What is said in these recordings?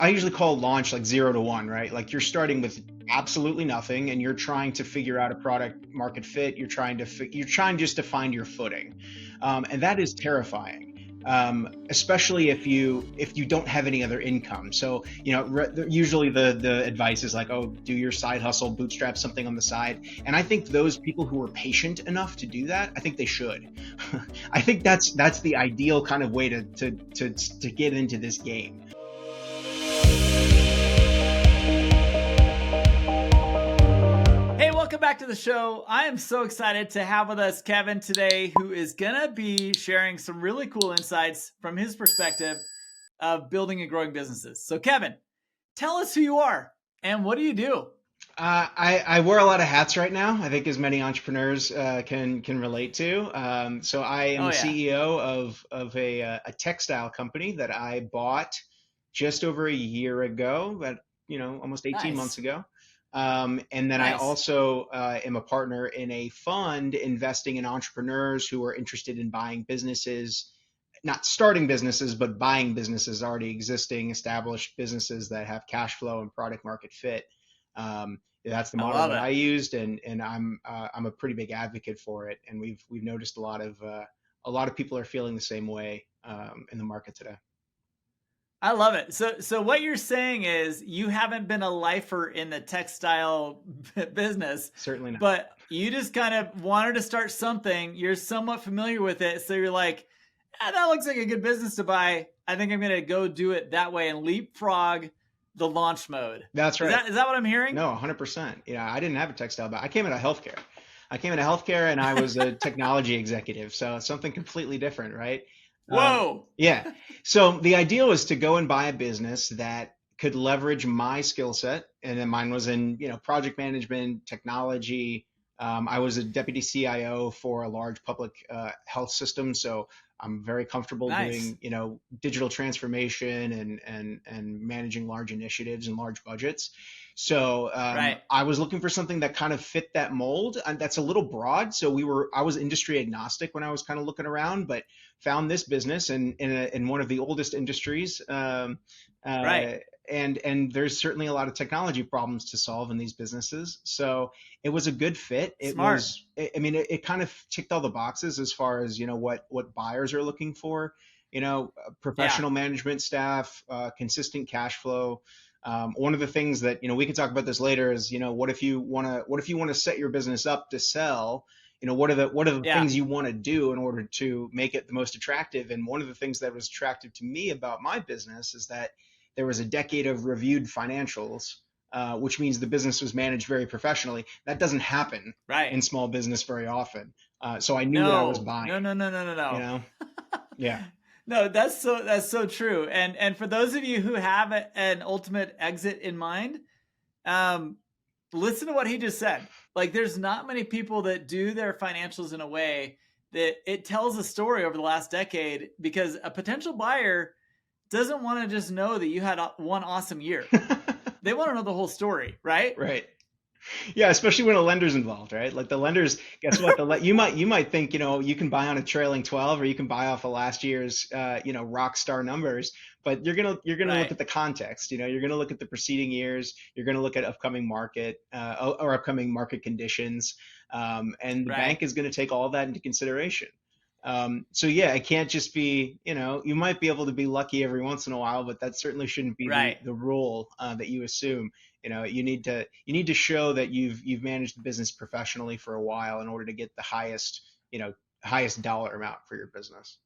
I usually call launch like 0 to 1, right? Like you're starting with absolutely nothing and you're trying to figure out a product market fit. You're trying just to find your footing. And that is terrifying. Especially if you don't have any other income. So, usually the advice is like, oh, do your side hustle, bootstrap something on the side. And I think those people who are patient enough to do that, I think they should. I think that's the ideal kind of way to get into this game. Hey, welcome back to the show. I am so excited to have with us Kevin today, who is going to be sharing some really cool insights from his perspective of building and growing businesses. So Kevin, tell us who you are and what do you do? I wear a lot of hats right now. I think as many entrepreneurs can relate to. So I am the CEO of a textile company that I bought just over a year ago, but almost 18 months ago. And then I also am a partner in a fund investing in entrepreneurs who are interested in buying businesses, not starting businesses, but buying businesses, already existing, established businesses that have cash flow and product market fit. That's the model that I used, and I'm a pretty big advocate for it. And we've noticed a lot of people are feeling the same way in the market today. I love it. So what you're saying is you haven't been a lifer in the textile business. Certainly not. But you just kind of wanted to start something. You're somewhat familiar with it. So you're like, that looks like a good business to buy. I think I'm going to go do it that way and leapfrog the launch mode. That's right. Is that what I'm hearing? No, 100%. I didn't have a textile, but I came into healthcare. And I was a technology executive. So it's something completely different, right? Whoa. Yeah. So the idea was to go and buy a business that could leverage my skill set. And then mine was in, project management, technology. I was a deputy CIO for a large public health system. So I'm very comfortable doing, digital transformation and managing large initiatives and large budgets. So I was looking for something that kind of fit that mold, and that's a little broad. So I was industry agnostic when I was kind of looking around, but found this business in one of the oldest industries. And there's certainly a lot of technology problems to solve in these businesses. So it was a good fit. It kind of ticked all the boxes as far as, what buyers are looking for, professional management staff, consistent cash flow. One of the things that, we can talk about this later is, what if you want to set your business up to sell? What are the things you want to do in order to make it the most attractive? And one of the things that was attractive to me about my business is that there was a decade of reviewed financials, which means the business was managed very professionally. That doesn't happen in small business very often. So I knew what I was buying. No. Yeah. No, that's so true. And for those of you who have an ultimate exit in mind, listen to what he just said. Like, there's not many people that do their financials in a way that it tells a story over the last decade, because a potential buyer doesn't want to just know that you had one awesome year. They want to know the whole story, right? Right. Yeah, especially when a lender's involved, right? Like the lenders, guess what? You might think, you can buy on a trailing 12, or you can buy off of last year's, rock star numbers, but you're gonna look at the context. You're gonna look at the preceding years. You're gonna look at upcoming market or upcoming market conditions, and the bank is gonna take all that into consideration. So yeah, it can't just be, you might be able to be lucky every once in a while, but that certainly shouldn't be the rule that you assume. You need to show that you've managed the business professionally for a while in order to get the highest dollar amount for your business.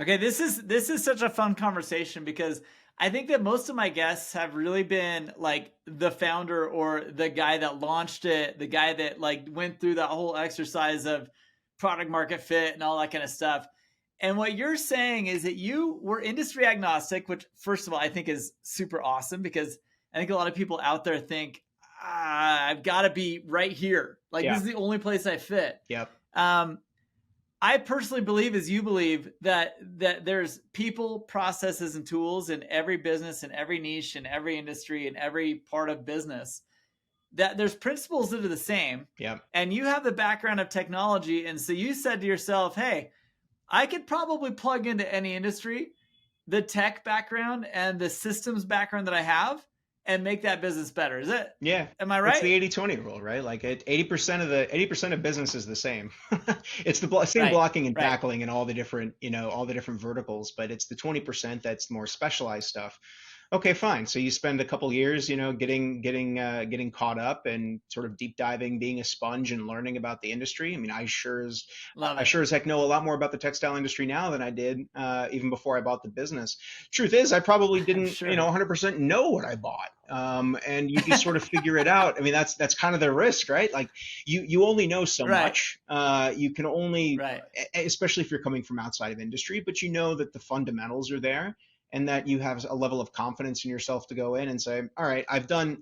Okay, this is such a fun conversation, because I think that most of my guests have really been like the founder or the guy that launched it, the guy that like went through that whole exercise of product market fit and all that kind of stuff. And what you're saying is that you were industry agnostic, which first of all, I think is super awesome, because I think a lot of people out there think, I've got to be right here. Like this is the only place I fit. Yep. I personally believe, as you believe, that there's people, processes, and tools in every business, in every niche, in every industry, in every part of business, that there's principles that are the same. Yeah. And you have the background of technology. And so you said to yourself, hey, I could probably plug into any industry the tech background and the systems background that I have and make that business better. Is it? Yeah. Am I It's right? the 80/20 rule, right? Like 80% of business is the same. It's the same Right. blocking and Right. tackling in all the different, all the different verticals, but it's the 20% that's more specialized stuff. Okay, fine. So you spend a couple years, getting caught up and sort of deep diving, being a sponge and learning about the industry. I mean, Love I it. sure as heck know a lot more about the textile industry now than I did even before I bought the business. Truth is, I probably I'm didn't, sure. 100% know what I bought. And you just sort of figure it out. I mean, that's kind of the risk, right? Like you only know so Right. much. You can only, Right. especially if you're coming from outside of industry, but you know that the fundamentals are there and that you have a level of confidence in yourself to go in and say, all right, I've done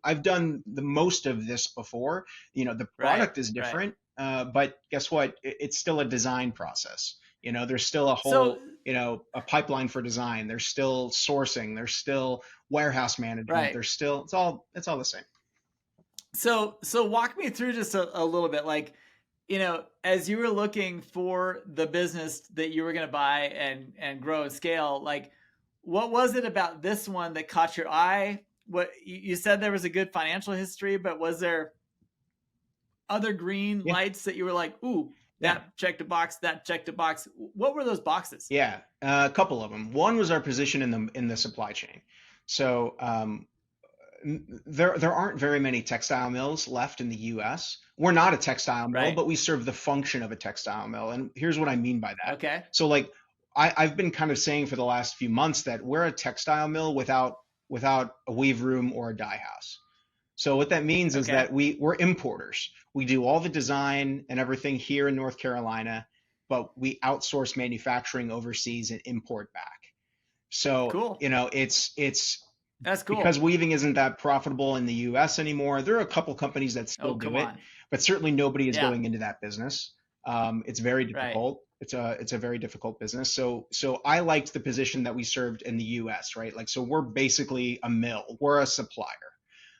the most of this before. The Right. product is Right. different, but guess what? It's still a design process. There's still a So, whole, a pipeline for design. There's still sourcing. There's still warehouse management. right. There's still, it's all the same. So walk me through just a little bit, like, as you were looking for the business that you were going to buy and grow and scale, like, what was it about this one that caught your eye? What you said, there was a good financial history, but was there other green Yeah. lights that you were like, ooh, Yeah. that checked a box, that checked a box? What were those boxes? Yeah. A couple of them. One was our position in the supply chain. So, there aren't very many textile mills left in the US. We're not a textile mill, Right. but we serve the function of a textile mill. And here's what I mean by that. Okay. So like I've been kind of saying for the last few months that we're a textile mill without a weave room or a dye house. So what that means is Okay. that we're importers. We do all the design and everything here in North Carolina, but we outsource manufacturing overseas and import back. So, Cool. it's That's because cool. weaving isn't that profitable in the US anymore. There are a couple companies that Oh, still do come it, on. but certainly nobody is Yeah. going into that business. It's very Right. difficult. It's a very difficult business. So I liked the position that we served in the US, right? Like, so we're basically a mill. We're a supplier.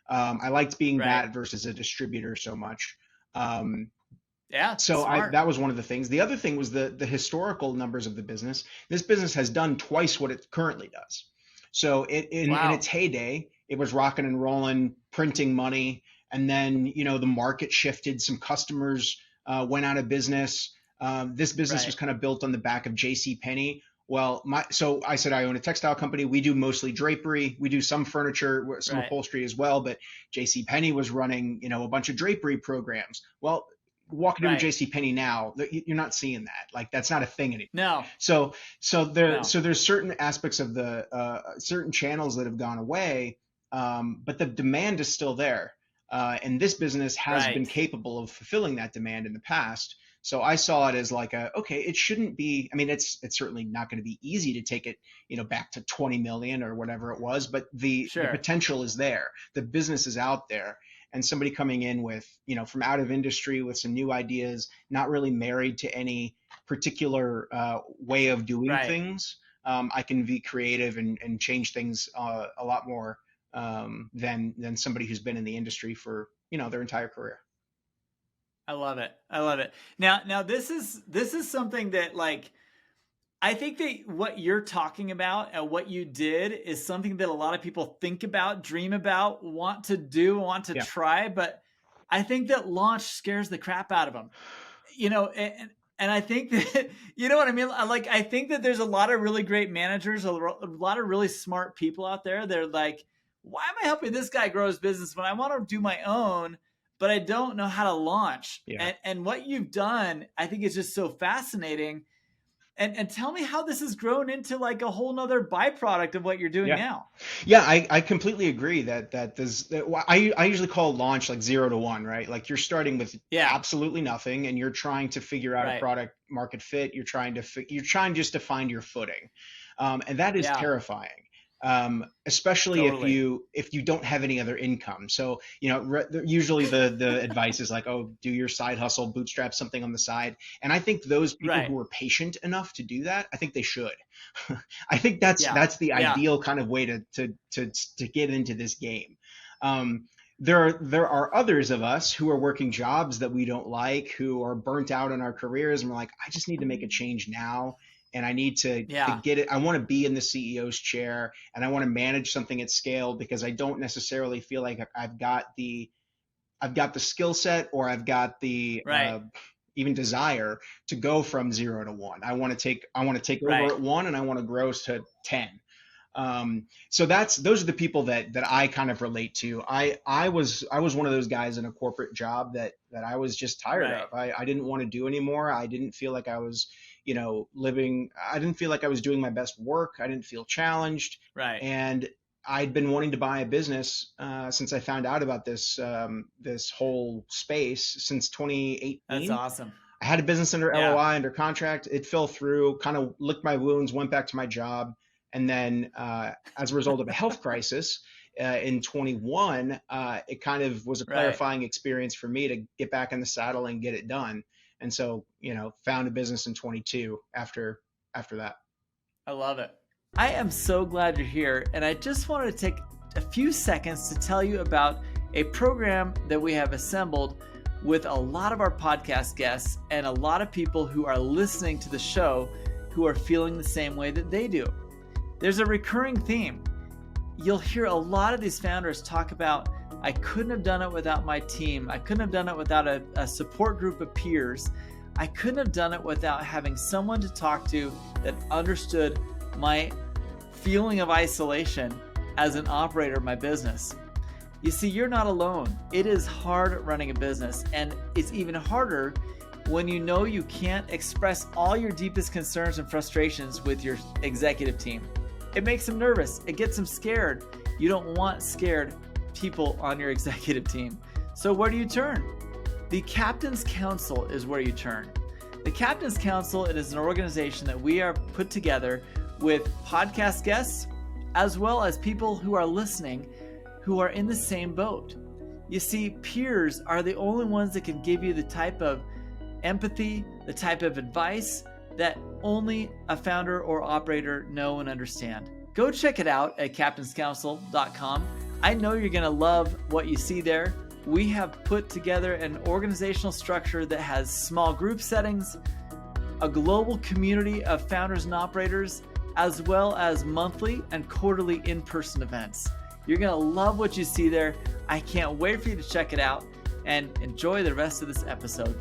I liked being Right. that versus a distributor so much. Um, Yeah. so Smart. that was one of the things. The other thing was the historical numbers of the business. This business has done twice what it currently does. So in its Wow. heyday, it was rocking and rolling, printing money, and then the market shifted. Some customers went out of business. This business was Right. kind of built on the back of J.C. Penney. Well, so I said I own a textile company. We do mostly drapery. We do some furniture, some Right. upholstery as well. But J.C. Penney was running, a bunch of drapery programs. Well, walk into a Right. J.C. Penney now, you're not seeing that. Like, that's not a thing anymore. No. No. So there's certain aspects of the certain channels that have gone away, but the demand is still there, and this business has been Right. capable of fulfilling that demand in the past. So I saw it as like okay, it shouldn't be. I mean, it's certainly not going to be easy to take it, back to 20 million or whatever it was, but the Sure. potential is there. The business is out there, and somebody coming in with, from out of industry with some new ideas, not really married to any particular way of doing Right. things. I can be creative and change things a lot more than somebody who's been in the industry for their entire career. I love it. I love it. Now this is something that, like, I think that what you're talking about and what you did is something that a lot of people think about, dream about, want to do, want to Yeah. try, but I think that launch scares the crap out of them. And I think that, you know what I mean? Like, I think that there's a lot of really great managers, a lot of really smart people out there. They're like, why am I helping this guy grow his business when I want to do my own, but I don't know how to launch? Yeah. And what you've done, I think, is just so fascinating. And tell me how this has grown into like a whole nother byproduct of what you're doing now. Yeah, I completely agree that I usually call launch like 0 to 1, right? Like, you're starting with absolutely nothing and you're trying to figure out a product market fit. You're trying just to find your footing, and that is terrifying. Especially if you don't have any other income. So, usually the advice is like, oh, do your side hustle, bootstrap something on the side. And I think those people who are patient enough to do that, I think they should. I think that's the ideal kind of way to get into this game. There are others of us who are working jobs that we don't like, who are burnt out in our careers, and we're like, I just need to make a change now. and I need to get it. I want to be in the CEO's chair, and I want to manage something at scale, because I don't necessarily feel like I've got the skill set, or I've got the even desire to go from 0 to 1. I want to take over at 1, and I want to grow to 10. So those are the people that I kind of relate to. I was one of those guys in a corporate job that I was just tired of. I didn't want to do anymore. I didn't feel like I was, I didn't feel like I was doing my best work. I didn't feel challenged. And I'd been wanting to buy a business since I found out about this whole space since 2018. That's awesome. I had a business under LOI, under contract. It fell through, kind of licked my wounds, went back to my job. And then as a result of a health crisis in 21, it kind of was a clarifying experience for me to get back in the saddle and get it done. And so, found a business in 22 after that. I love it. I am so glad you're here. And I just wanted to take a few seconds to tell you about a program that we have assembled with a lot of our podcast guests and a lot of people who are listening to the show who are feeling the same way that they do. There's a recurring theme. You'll hear a lot of these founders talk about, I couldn't have done it without my team. I couldn't have done it without a support group of peers. I couldn't have done it without having someone to talk to that understood my feeling of isolation as an operator of my business. You see, you're not alone. It is hard running a business, and it's even harder when you know you can't express all your deepest concerns and frustrations with your executive team. It makes them nervous. It gets them scared. You don't want scared people on your executive team. So where do you turn? The Captain's Council is where you turn. The Captain's Council, it is an organization that we are put together with podcast guests, as well as people who are listening who are in the same boat. You see, peers are the only ones that can give you the type of empathy, the type of advice that only a founder or operator know and understand. Go check it out at captainscouncil.com. I know you're going to love what you see there. We have put together an organizational structure that has small group settings, a global community of founders and operators, as well as monthly and quarterly in-person events. You're going to love what you see there. I can't wait for you to check it out and enjoy the rest of this episode.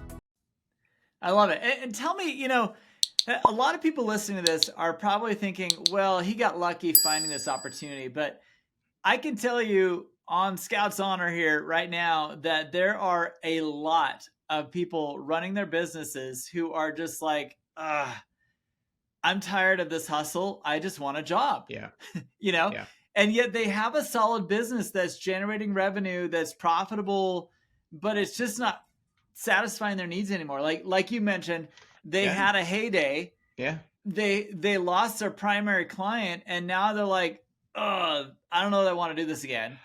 I love it. And tell me, a lot of people listening to this are probably thinking, well, he got lucky finding this opportunity. But I can tell you on Scout's Honor here right now that there are a lot of people running their businesses who are just like, I'm tired of this hustle. I just want a job. Yeah. Yeah. And yet they have a solid business that's generating revenue, that's profitable, but it's just not satisfying their needs anymore. Like you mentioned, they had a heyday. Yeah. They lost their primary client, and now they're like, I don't know that I want to do this again.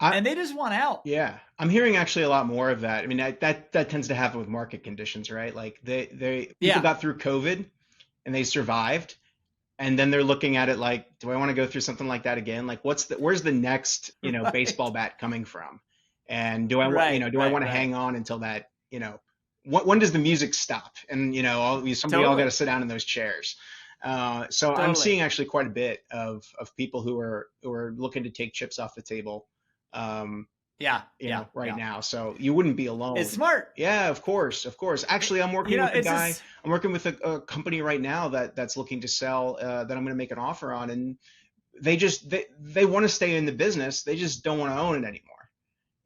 And they just want out. Yeah. I'm hearing actually a lot more of that. I mean, that tends to happen with market conditions, right? Like people got through COVID and they survived. And then they're looking at it like, do I want to go through something like that again? Like, where's the next, baseball bat coming from? And do I want to hang on until that, when does the music stop? And, all got to sit down in those chairs. So I'm seeing actually quite a bit of people who are looking to take chips off the table. Now. So you wouldn't be alone. It's smart. Yeah, of course. Actually, I'm working with a guy. I'm working with a company right now that's looking to sell, that I'm going to make an offer on. And they want to stay in the business. They just don't want to own it anymore.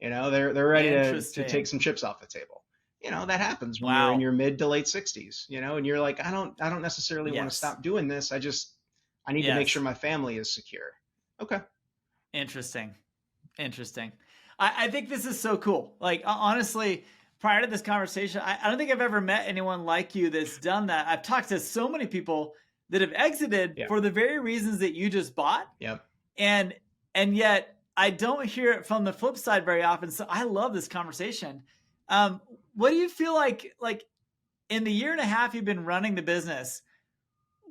They're ready to take some chips off the table. That happens when you're in your mid to late 60s, and you're like, I don't necessarily want to stop doing this. I need to make sure my family is secure. Okay. Interesting. I think this is so cool. Like, honestly, prior to this conversation, I don't think I've ever met anyone like you that's done that. I've talked to so many people that have exited for the very reasons that you just bought. Yep. And yet I don't hear it from the flip side very often. So I love this conversation. What do you feel like in the year and a half you've been running the business,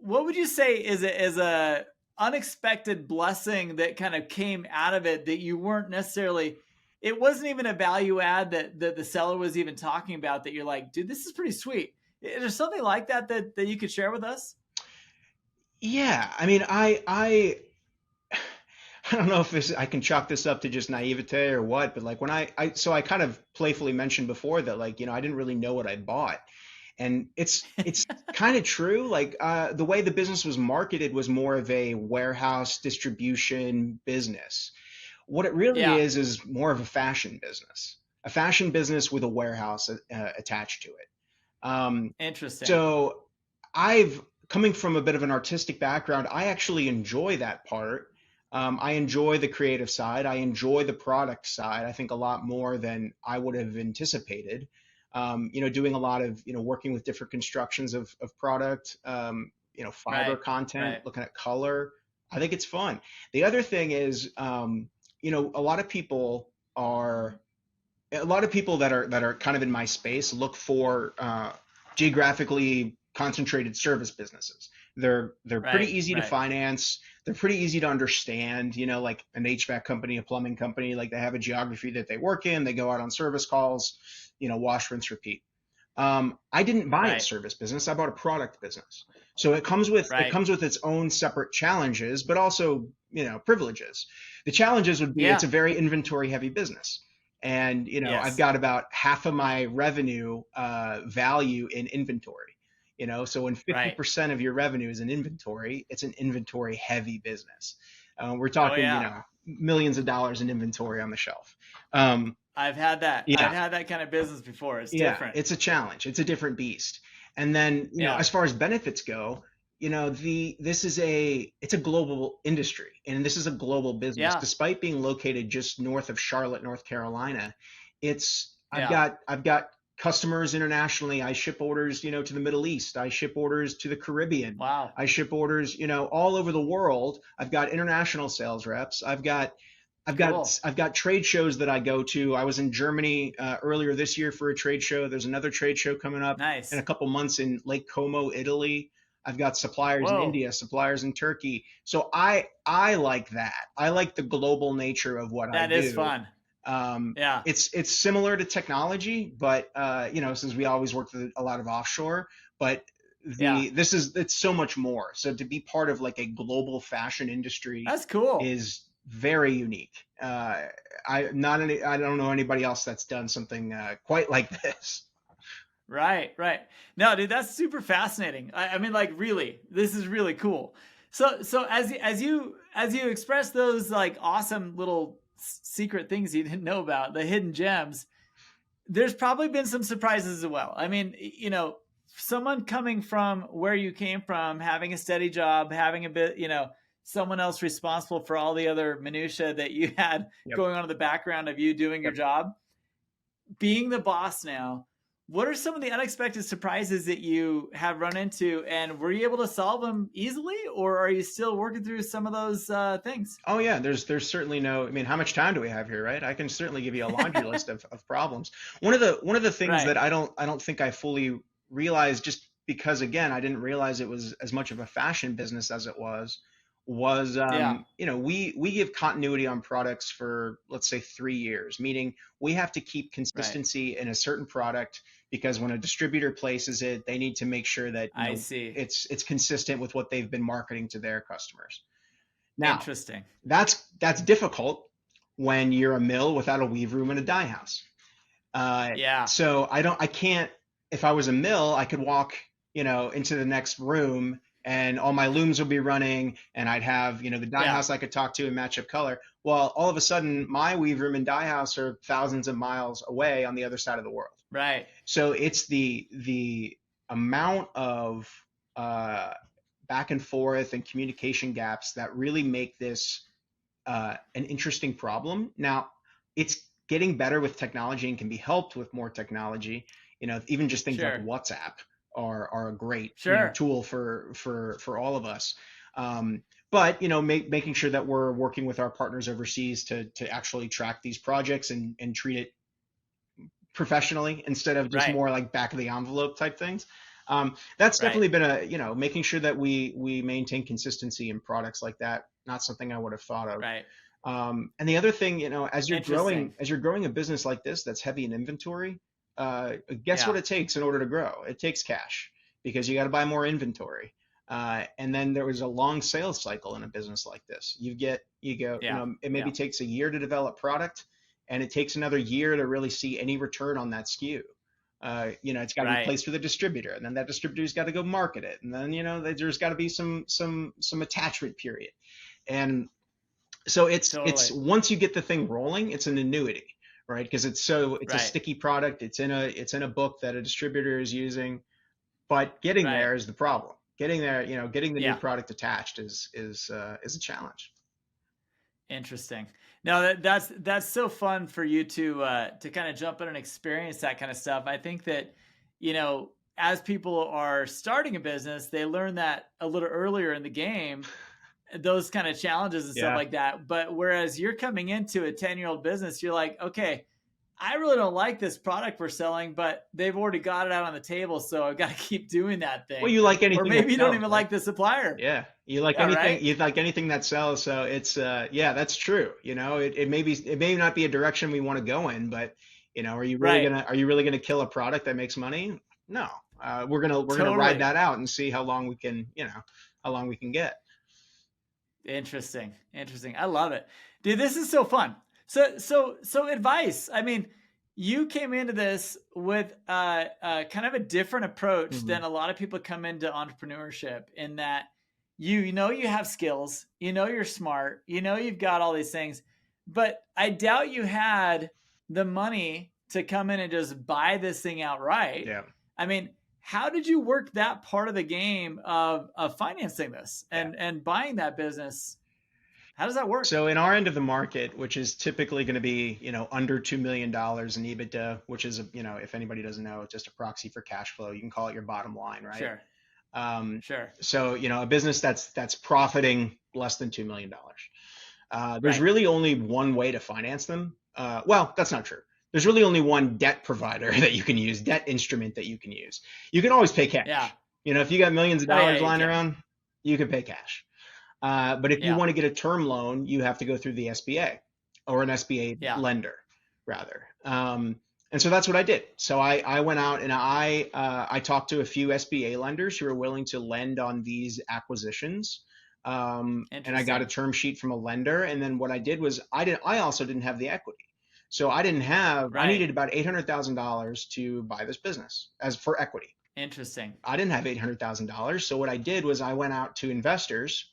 what would you say is a unexpected blessing that kind of came out of it that you weren't necessarily, it wasn't even a value add that the seller was even talking about, that you're like, dude, this is pretty sweet. Is there something like that you could share with us? Yeah, I mean, I don't know if I can chalk this up to just naivete or what, but like when so I kind of playfully mentioned before that, like, I didn't really know what I bought. And it's kind of true. Like the way the business was marketed was more of a warehouse distribution business. What it really Yeah. is more of a fashion business with a warehouse attached to it. Um, Interesting. so I've coming from a bit of an artistic background, I actually enjoy that part. I enjoy the creative side. I enjoy the product side. I think a lot more than I would have anticipated. Doing a lot of, working with different constructions of product, fiber Right. content, Right. looking at color. I think it's fun. The other thing is, a lot of people are that are kind of in my space look for geographically concentrated service businesses. They're pretty Right. easy to Right. finance. They're pretty easy to understand. Like an HVAC company, a plumbing company, like they have a geography that they work in. They go out on service calls. Wash, rinse, repeat. I didn't buy a Right. service business. I bought a product business. So it Right. comes with its own separate challenges, but also privileges. The challenges would be it's Yeah. a very inventory heavy business, and I've Yes. got about half of my revenue value in inventory. So when Right. 50% of your revenue is in inventory, it's an inventory heavy business. We're Oh talking yeah. millions of dollars in inventory on the shelf. Um, I've had that. I've yeah, had that kind of business before. It's yeah, different. it's a challenge. It's a different beast. And then, Yeah. as far as benefits go, it's a global industry and this is a global business. Yeah. Despite being located just north of Charlotte, North Carolina, it's Yeah. I've got customers internationally. I ship orders, to the Middle East. I ship orders to the Caribbean. Wow. I ship orders, all over the world. I've got international sales reps. Cool. I've got trade shows that I go to. I was in Germany earlier this year for a trade show. There's another trade show coming up in a Nice. couple months in Lake Como, Italy. I've got suppliers in Whoa. India, suppliers in Turkey. So I like that. I like the global nature of what I That is do. fun. Yeah. It's similar to technology, but since we always worked with a lot of offshore, but Yeah. it's so much more. So to be part of like a global fashion industry That's cool. is very unique. I don't know anybody else that's done something quite like this. Right, right. No, dude, that's super fascinating. I mean, like, really, this is really cool. So as you express those like awesome little secret things you didn't know about, the hidden gems, there's probably been some surprises as well. I mean, someone coming from where you came from, having a steady job, having a bit, someone else responsible for all the other minutia that you had Yep. going on in the background of you doing your job, being the boss now. What are some of the unexpected surprises that you have run into, and were you able to solve them easily, or are you still working through some of those things? Oh yeah, there's certainly no. I mean, how much time do we have here, right? I can certainly give you a laundry list of problems. One of the things Right. that I don't think I fully realized, just because again I didn't realize it was as much of a fashion business as it was Yeah. we give continuity on products for, let's say, 3 years, meaning we have to keep Right. consistency in a certain product because when a distributor places it, they need to make sure that I see. it's consistent with what they've been marketing to their customers. Now, Interesting. that's difficult when you're a mill without a weave room and a dye house. Yeah. So I can't, if I was a mill, I could walk, into the next room and all my looms would be running and I'd have, the dye Yeah. house I could talk to and match up color. Well, all of a sudden my weave room and dye house are thousands of miles away on the other side of the world. Right. So it's the amount of back and forth and communication gaps that really make this an interesting problem. Now, it's getting better with technology and can be helped with more technology. Even just things like Sure. WhatsApp are a great Sure. tool for all of us. But making sure that we're working with our partners overseas to actually track these projects and treat it professionally instead of just Right. more like back of the envelope type things. That's Right. definitely been making sure that we maintain consistency in products like that. Not something I would have thought of. Right. And the other thing, as Interesting. you're growing a business like this that's heavy in inventory, guess what Yeah. it takes in order to grow? It takes cash because you got to buy more inventory. And then there was a long sales cycle in a business like this. It maybe takes a year to develop product, and it takes another year to really see any return on that SKU. It's got to be placed with a distributor, and then that distributor's got to go market it, and then there's got to be some attachment period. And so it's once you get the thing rolling, it's an annuity, right? Because it's a sticky product. It's in a book that a distributor is using, but getting there is the problem. Getting there, getting the new product attached is a challenge. Interesting. No, that's so fun for you to kind of jump in and experience that kind of stuff. I think that, as people are starting a business, they learn that a little earlier in the game, those kind of challenges and stuff like that. But whereas you're coming into a 10-year-old business, you're like, okay, I really don't like this product we're selling, but they've already got it out on the table, so I've got to keep doing that thing. Well, you like anything, or maybe you don't even like the supplier. Yeah, you like anything. Right? You like anything that sells. So it's that's true. It may not be a direction we want to go in, but are you really gonna kill a product that makes money? No, we're gonna ride that out and see how long we can get. Interesting. I love it, dude. This is so fun. So advice. I mean, you came into this with kind of a different approach than a lot of people come into entrepreneurship, in that you have skills, you're smart, you've got all these things, but I doubt you had the money to come in and just buy this thing outright. Yeah. I mean, how did you work that part of the game of financing this and buying that business? How does that work? So in our end of the market, which is typically going to be, under $2 million in EBITDA, which is, if anybody doesn't know, just a proxy for cash flow. You can call it your bottom line, right? Sure. Sure. So, a business that's profiting less than $2 million. There's really only one way to finance them. Well, that's not true. There's really only one debt provider that you can use, debt instrument that you can use. You can always pay cash. Yeah. If you got millions of dollars lying around, you can pay cash. But if you want to get a term loan, you have to go through the SBA or an SBA lender, rather. And so that's what I did. So I went out and I talked to a few SBA lenders who are willing to lend on these acquisitions. And I got a term sheet from a lender. And then what I did was I also didn't have the equity. So I needed about $800,000 to buy this business as for equity. Interesting. I didn't have $800,000. So what I did was I went out to investors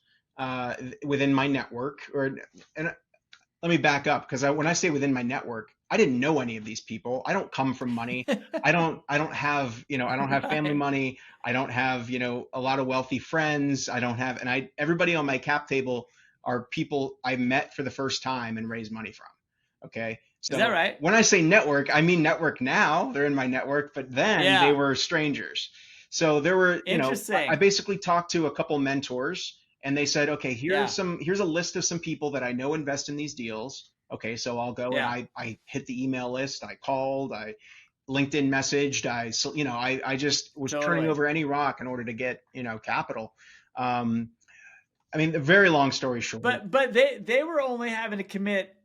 within my network, and let me back up, because when I say within my network, I didn't know any of these people. I don't come from money. I don't have family money. I don't have, a lot of wealthy friends. Everybody on my cap table are people I met for the first time and raised money from. Okay. So is that right? When I say network, I mean network now. They're in my network, but then they were strangers. So there were, I basically talked to a couple mentors. And they said, okay, here's a list of some people that I know invest in these deals. Okay, so I'll go and I hit the email list. I called, I LinkedIn messaged. I just was turning over any rock in order to get, capital. I mean, a very long story short. But they were only having to commit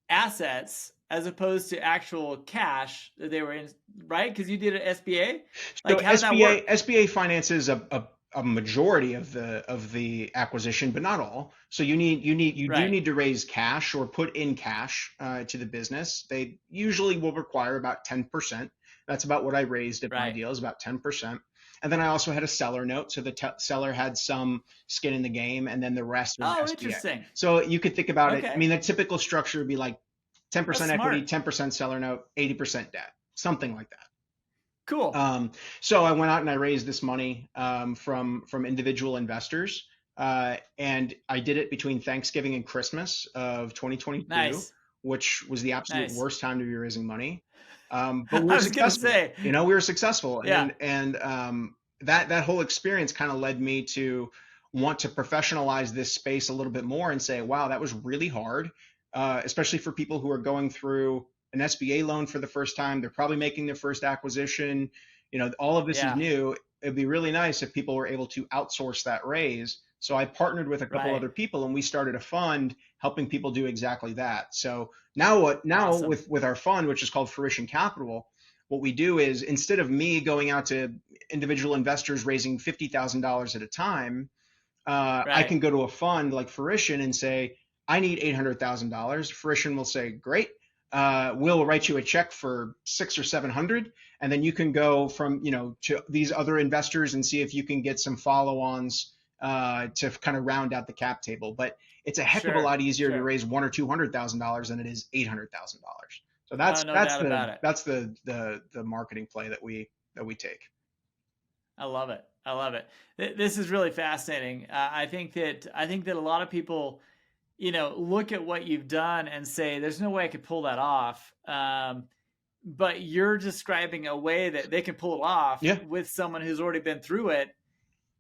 assets as opposed to actual cash that they were in, right? Because you did an SBA. Like, so how does that work? SBA finances a majority of the acquisition, but not all. So you do need to raise cash or put in cash to the business. They usually will require about 10%. That's about what I raised at my deal, is about 10%. And then I also had a seller note, so the seller had some skin in the game, and then the rest was SBA. Interesting. So you could think about it. I mean, the typical structure would be like 10% equity, 10% seller note, 80% debt, something like that. Cool. So I went out and I raised this money from individual investors, and I did it between Thanksgiving and Christmas of 2022, which was the absolute worst time to be raising money. But we were successful. We were successful, and that whole experience kind of led me to want to professionalize this space a little bit more and say, wow, that was really hard, especially for people who are going through an SBA loan for the first time. They're probably making their first acquisition. All of this is new. It'd be really nice if people were able to outsource that raise. So I partnered with a couple other people, and we started a fund helping people do exactly that. So now awesome. with our fund, which is called Fruition Capital, what we do is, instead of me going out to individual investors raising $50,000 at a time, I can go to a fund like Fruition and say, I need $800,000. Fruition will say, great. We'll write you a check for 600 or 700, and then you can go from, to these other investors and see if you can get some follow-ons to kind of round out the cap table. But it's a heck of a lot easier to raise $100,000 or $200,000 than it is $800,000. So that's the marketing play that we take. I love it. I love it. This is really fascinating. I think that a lot of people, look at what you've done and say, there's no way I could pull that off. But you're describing a way that they can pull it off with someone who's already been through it,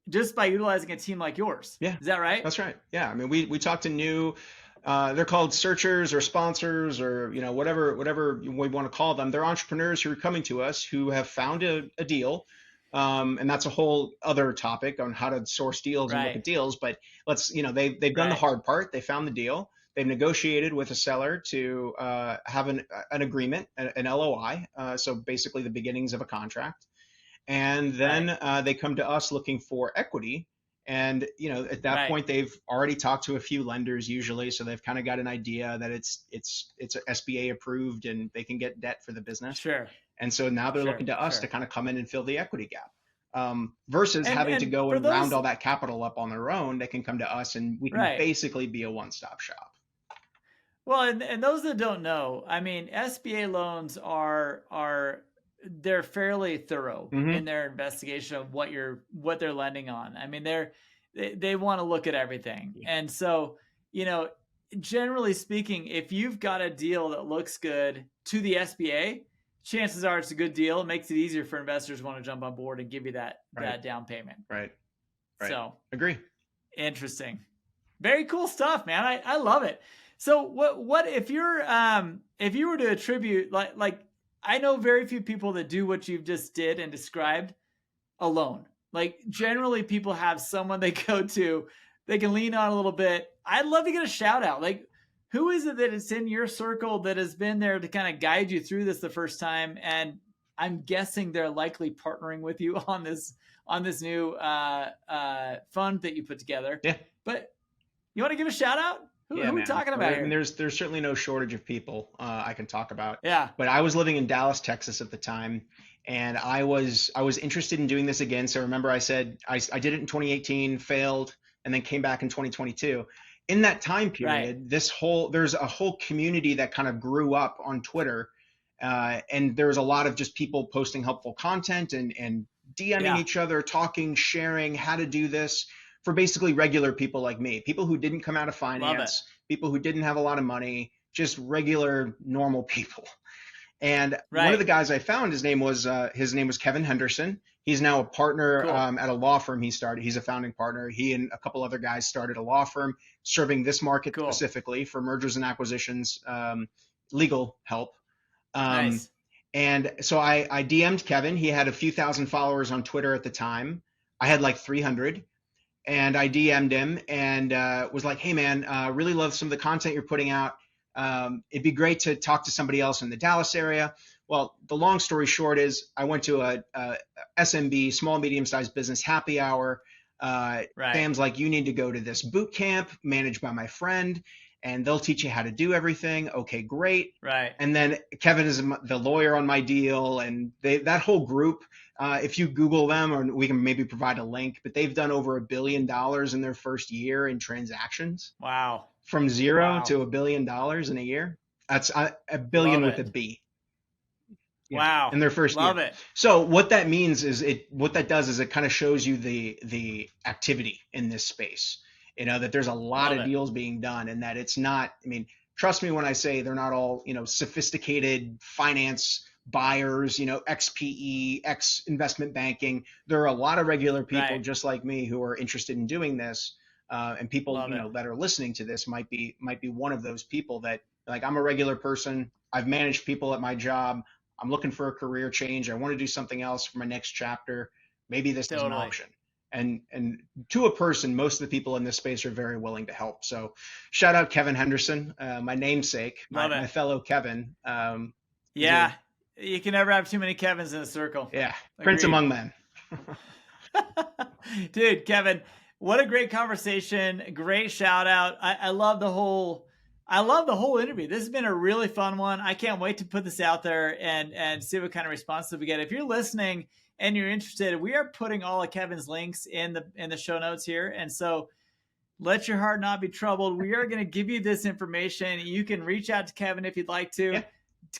just by utilizing a team like yours. Yeah. Is that right? That's right. Yeah. I mean, we talk to new, they're called searchers or sponsors or, whatever we want to call them. They're entrepreneurs who are coming to us who have found a deal. And that's a whole other topic on how to source deals and look at deals. But they've done the hard part. They found the deal. They've negotiated with a seller to have an agreement, an LOI. So basically the beginnings of a contract. And then they come to us looking for equity. And, at that point, they've already talked to a few lenders usually. So they've kind of got an idea that it's SBA approved and they can get debt for the business. Sure. And so now they're looking to us to kind of come in and fill the equity gap. Versus having to go and round all that capital up on their own. They can come to us and we can basically be a one-stop shop. Well, and those that don't know, I mean, SBA loans they're fairly thorough in their investigation of what they're lending on. I mean, they want to look at everything. Yeah. And so, generally speaking, if you've got a deal that looks good to the SBA, chances are it's a good deal. It makes it easier for investors who want to jump on board and give you that down payment. Right. So agree. Interesting. Very cool stuff, man. I love it. So what if you were to attribute like I know very few people that do what you've just did and described alone. Like generally people have someone they go to, they can lean on a little bit. I'd love to get a shout out. Like who is it that is in your circle that has been there to kind of guide you through this the first time? And I'm guessing they're likely partnering with you on this new fund that you put together. Yeah. But you want to give a shout out? Who are we talking about here? I mean, there's certainly no shortage of people I can talk about. Yeah. But I was living in Dallas, Texas at the time, and I was interested in doing this again. So remember I said I did it in 2018, failed, and then came back in 2022. In that time period, there's a whole community that kind of grew up on Twitter, and there was a lot of just people posting helpful content and DMing each other, talking, sharing how to do this. For basically regular people like me, people who didn't come out of finance, people who didn't have a lot of money, just regular, normal people. And one of the guys I found, his name was Kevin Henderson. He's now a partner at a law firm he started. He's a founding partner. He and a couple other guys started a law firm serving this market specifically for mergers and acquisitions, legal help. Nice. And so I DM'd Kevin. He had a few thousand followers on Twitter at the time. I had like 300. And I DM'd him and was like, hey, man, really love some of the content you're putting out. It'd be great to talk to somebody else in the Dallas area. Well, the long story short is I went to a SMB, small, medium-sized business happy hour. Sam's like, you need to go to this boot camp managed by my friend, and they'll teach you how to do everything. Okay, great. Right. And then Kevin is the lawyer on my deal, and that whole group, if you Google them, or we can maybe provide a link, but they've done over $1 billion in their first year in transactions. Wow. From zero to $1 billion in a year. That's a billion with a B. Yeah, wow. In their first year. Love it. So what that means is it kind of shows you the activity in this space. That there's a lot of deals being done, and that it's not, I mean, trust me when I say they're not all, sophisticated finance buyers, ex-PE, ex-investment banking. There are a lot of regular people just like me who are interested in doing this. And people, that are listening to this might be one of those people that, like, I'm a regular person. I've managed people at my job. I'm looking for a career change. I want to do something else for my next chapter. Maybe this is an option. And to a person, most of the people in this space are very willing to help. So shout out Kevin Henderson, my namesake, my fellow Kevin. You can never have too many Kevins in a circle. Yeah. Prince among men. Dude, Kevin, what a great conversation. Great shout out. I love the whole interview. This has been a really fun one. I can't wait to put this out there and see what kind of response we get. If you're listening and you're interested, we are putting all of Kevin's links in the show notes here. And so let your heart not be troubled. We are going to give you this information. You can reach out to Kevin if you'd like to. Yeah.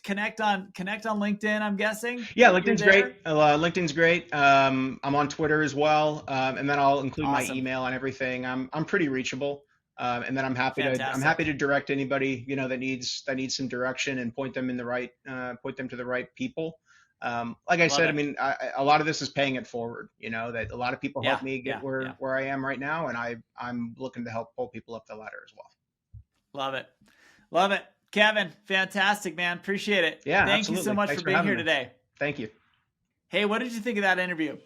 Connect on LinkedIn, I'm guessing. Yeah, LinkedIn's great. LinkedIn's great. I'm on Twitter as well. And then I'll include my email and everything. I'm pretty reachable. And then I'm happy to direct anybody, that needs some direction and point them to the right people. Like I said, a lot of this is paying it forward, that a lot of people help me get where I am right now. And I'm looking to help pull people up the ladder as well. Love it. Kevin, fantastic, man. Appreciate it. Yeah, Thank absolutely. you so much for being here today. Thank you. Hey, what did you think of that interview?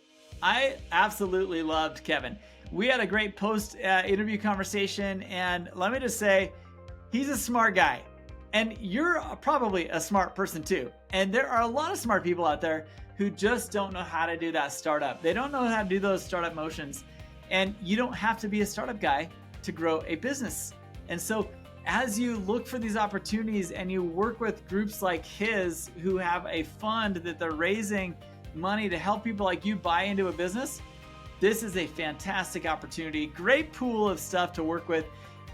I absolutely loved Kevin. We had a great post-interview conversation, and let me just say, he's a smart guy. And you're probably a smart person too. And there are a lot of smart people out there who just don't know how to do that startup. They don't know how to do those startup motions. And you don't have to be a startup guy to grow a business. And so as you look for these opportunities and you work with groups like his who have a fund that they're raising money to help people like you buy into a business, this is a fantastic opportunity. Great pool of stuff to work with.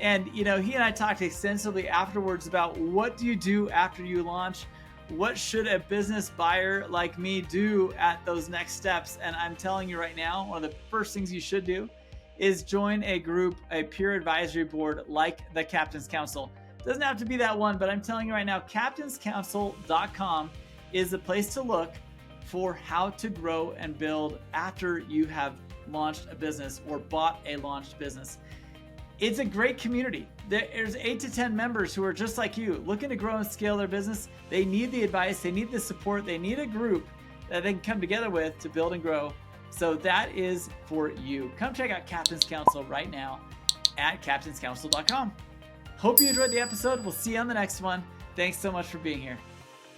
And, he and I talked extensively afterwards about what do you do after you launch? What should a business buyer like me do at those next steps? And I'm telling you right now, one of the first things you should do is join a group, a peer advisory board like the Captain's Council. Doesn't have to be that one, but I'm telling you right now, captainscouncil.com is the place to look for how to grow and build after you have launched a business or bought a launched business. It's a great community. There's 8 to 10 members who are just like you, looking to grow and scale their business. They need the advice, they need the support, they need a group that they can come together with to build and grow. So that is for you. Come check out Captain's Council right now at captainscouncil.com. Hope you enjoyed the episode. We'll see you on the next one. Thanks so much for being here.